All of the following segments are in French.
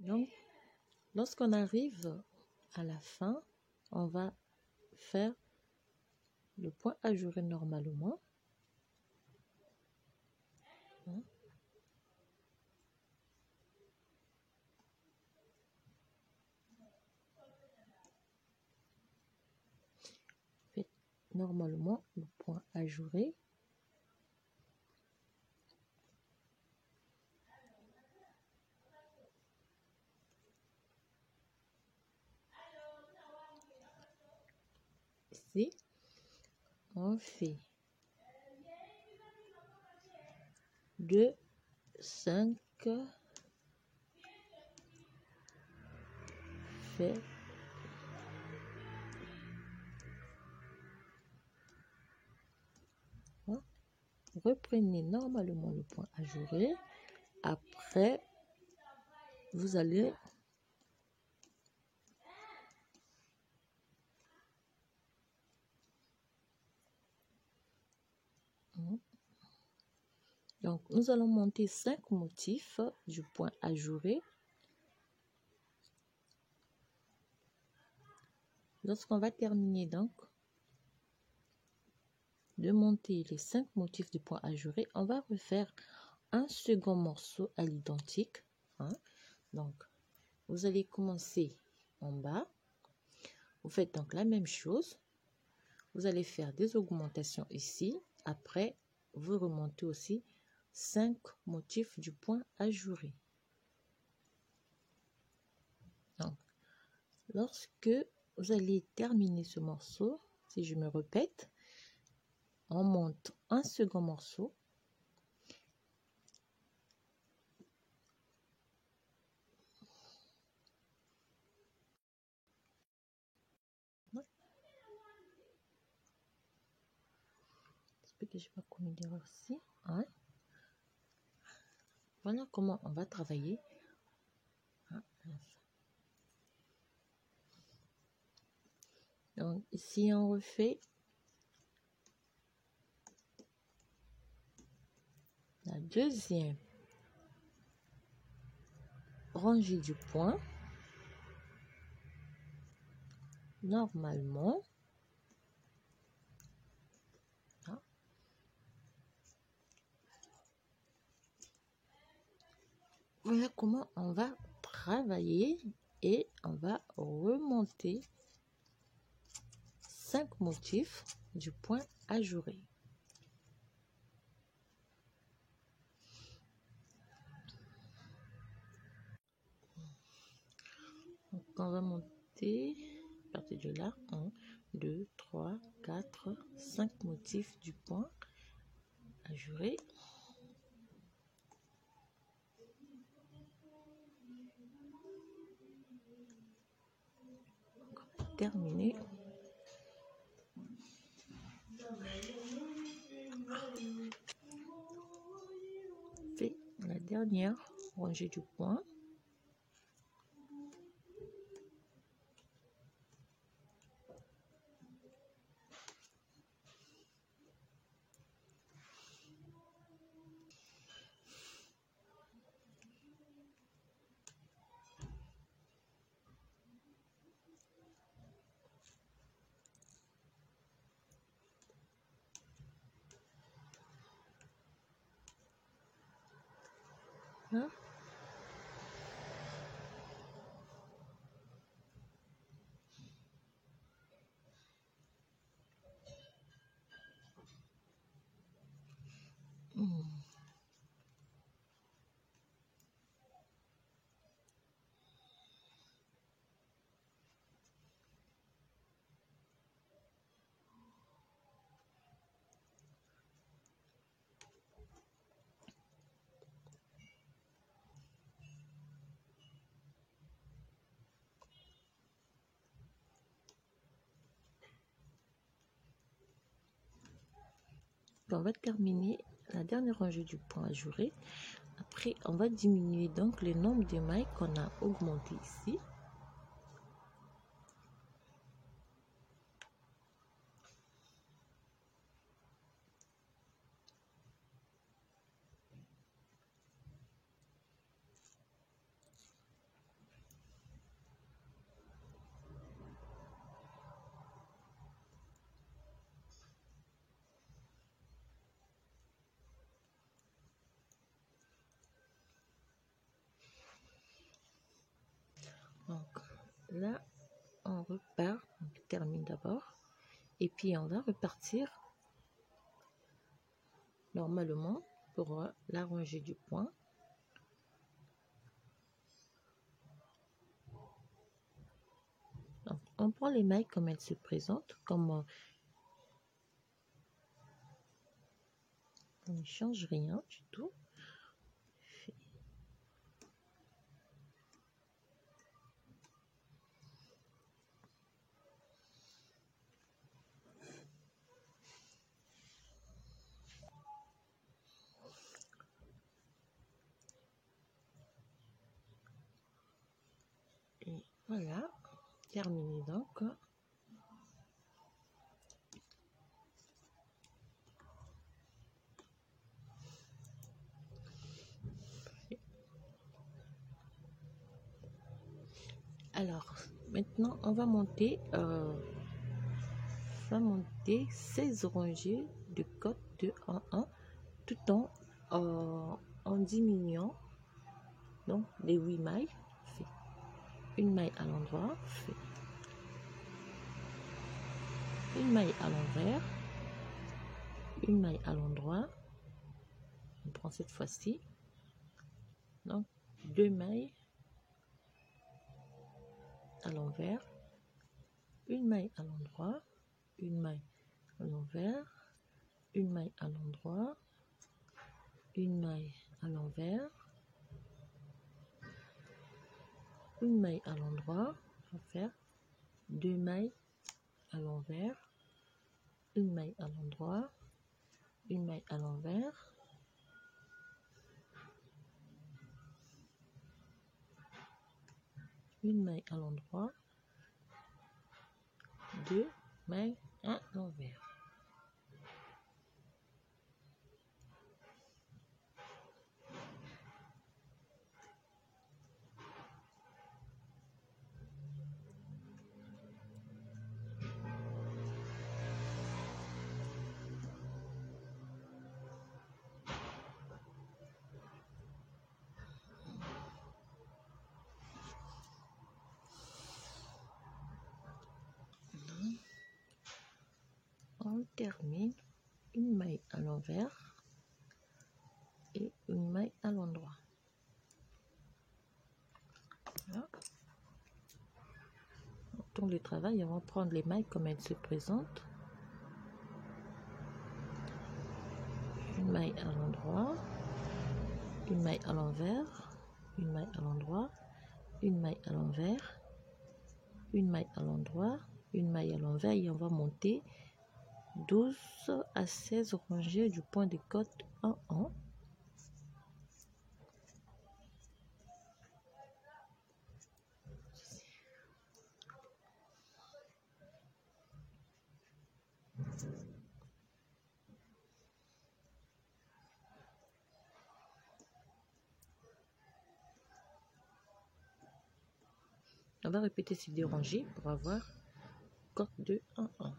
Donc, lorsqu'on arrive à la fin, on va faire le point ajouré normalement. Faites normalement le point ajouré. Ici, on fait 2, 5, fait reprenez normalement le point ajouré. Après, vous allez donc nous allons monter 5 motifs du point ajouré. Lorsqu'on va terminer donc de monter les 5 motifs du point ajouré, on va refaire un second morceau à l'identique. Donc, vous allez commencer en bas. Vous faites donc la même chose. Vous allez faire des augmentations ici. Après, vous remontez aussi 5 motifs du point ajouré. Donc, lorsque vous allez terminer ce morceau, si je me répète, on monte un second morceau. J'espère que je n'ai pas commis d'erreur ici. Voilà comment on va travailler. Donc ici on refait la deuxième rangée du point. Normalement, voilà comment on va travailler et on va remonter 5 motifs du point ajouré. Donc on va monter à partir de là 1, 2, 3, 4, 5 motifs du point ajouré. Terminé. Fait la dernière rangée du point. On va terminer la dernière rangée du point ajouré. Après, on va diminuer donc le nombre de mailles qu'on a augmenté ici. là, on repart, on termine d'abord. Et puis, on va repartir normalement pour la rangée du point. Donc, on prend les mailles comme elles se présentent, comme on ne change rien du tout. Et voilà, terminé donc. Alors, maintenant, on va monter 16 rangées de côte de 1 1 tout en diminuant donc les 8 mailles. Fait une maille à l'endroit, fait une maille à l'envers, une maille à l'endroit. On prend cette fois-ci donc 2 mailles à l'envers, une maille à l'endroit, une maille à l'envers, une maille à l'endroit, une maille à l'envers, une maille à l'endroit. On va faire 2 mailles à l'envers, une maille à l'endroit, une maille à l'envers, une maille à l'endroit, 2 mailles à l'envers. On termine une maille à l'envers et une maille à l'endroit. Voilà. On tourne le travail, on va prendre les mailles comme elles se présentent. Une maille à l'endroit, une maille à l'envers, une maille à l'endroit, une maille à l'envers, une maille à l'endroit, une maille à l'envers, et on va monter 12 à 16 rangées du point de côte en haut. On va répéter ces 2 rangées pour avoir côte de 1 1.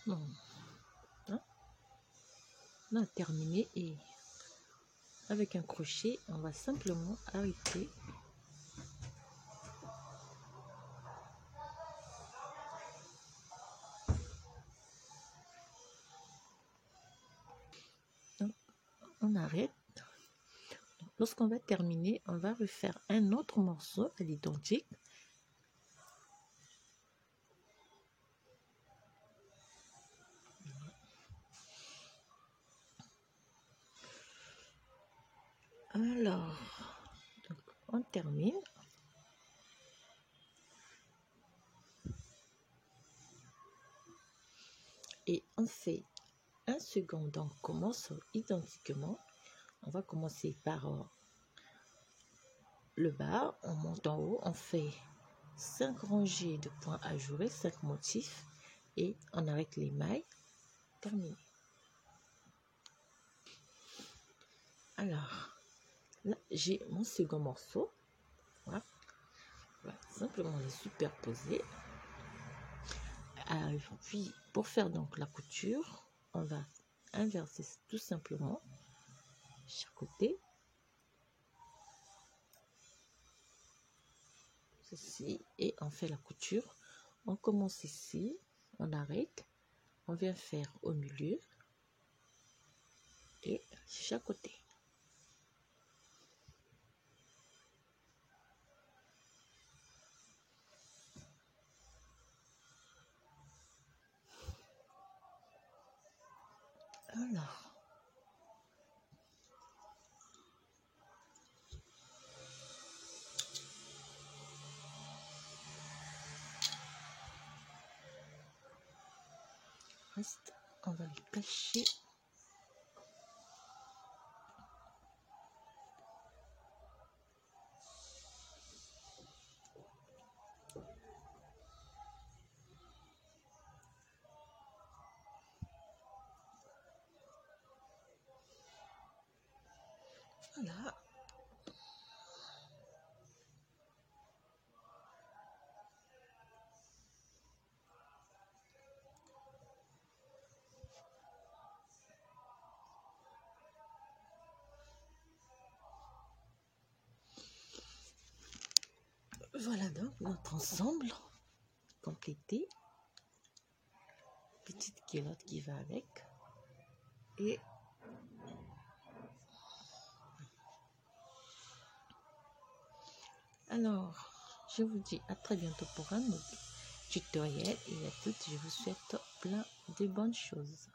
Bon. Hein? On a terminé et avec un crochet, on va simplement arrêter. Donc, on arrête. Lorsqu'on va terminer, on va refaire un autre morceau à l'identique. Alors, donc, on termine. Et on fait un second, donc on commence identiquement. On va commencer par le bas, on monte en haut, on fait 5 rangées de points ajourés, 5 motifs et on arrête les mailles. Terminé. Alors, là j'ai mon second morceau. Voilà. Voilà, simplement les superposer. Puis pour faire donc la couture, on va inverser tout simplement chaque côté. ceci et on fait la couture. On commence ici, on arrête, on vient faire au milieu et chaque côté. Alors, reste, on va les cacher. Voilà. Voilà donc notre ensemble complété. Petite culotte qui va avec. Et alors, je vous dis à très bientôt pour un autre tutoriel. Et à toutes, je vous souhaite plein de bonnes choses.